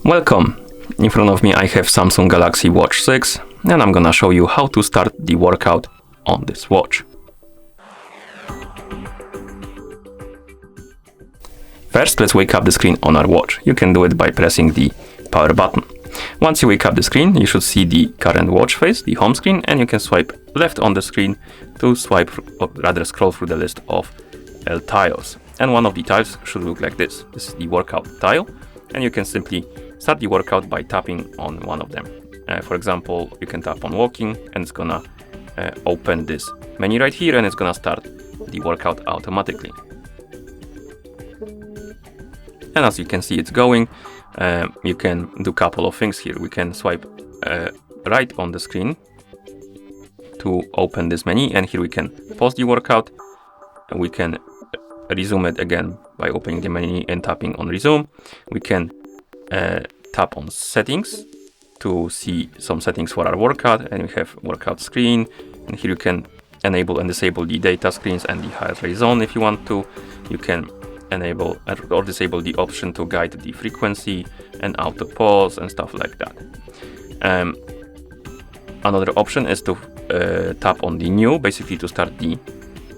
Welcome! In front of me I have Samsung Galaxy Watch 6 and I'm gonna show you how to start the workout on this watch. First, let's wake up the screen on our watch. You can do it by pressing the power button. Once you wake up the screen, you should see the current watch face, the home screen, and you can swipe left on the screen to swipe, or rather scroll through the list of tiles. And one of the tiles should look like this. This is the workout tile, and you can simply start the workout by tapping on one of them. For example, you can tap on walking and it's gonna open this menu right here and it's gonna start the workout automatically. And as you can see, it's going. You can do a couple of things here. We can swipe right on the screen to open this menu, and here we can pause the workout. And we can resume it again by opening the menu and tapping on resume. We can tap on settings to see some settings for our workout, and we have workout screen, and here you can enable and disable the data screens and the heart rate zone if you want to. You can enable or disable the option to guide the frequency and auto pause and stuff like that. Another option is to tap on the new, basically to start the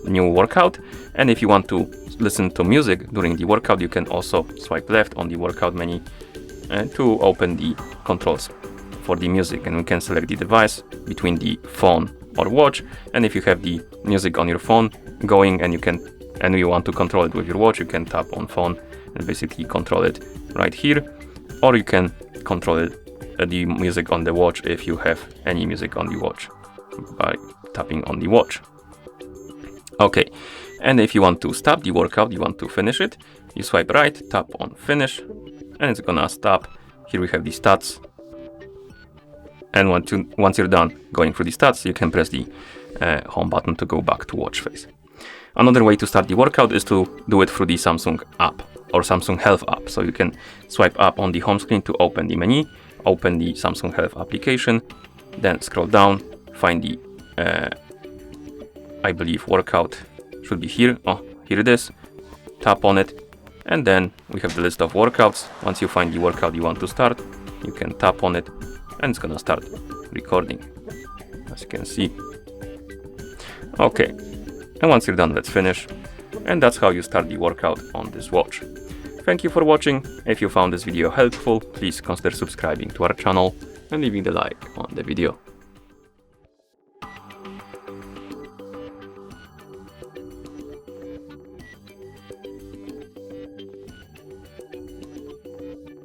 new workout. And if you want to listen to music during the workout, you can also swipe left on the workout menu to open the controls for the music, and we can select the device between the phone or watch. And if you have the music on your phone going and you want to control it with your watch, you can tap on phone and basically control it right here, or you can control it, the music on the watch if you have any music on the watch by tapping on the watch. Okay, and if you want to stop the workout, you want to finish it, you swipe right, tap on finish, and it's gonna stop. Here we have the stats, and once you're done going through the stats, you can press the home button to go back to watch face. Another way to start the workout is to do it through the Samsung app or Samsung Health app. So you can swipe up on the home screen to open the menu, open the Samsung Health application, then scroll down, find the I believe workout should be here. Oh, here it is. Tap on it, and then we have the list of workouts. Once you find the workout you want to start, you can tap on it and it's gonna start recording, as you can see. Okay, and once you're done, let's finish. And that's how you start the workout on this watch. Thank you for watching. If you found this video helpful, please consider subscribing to our channel and leaving the like on the video.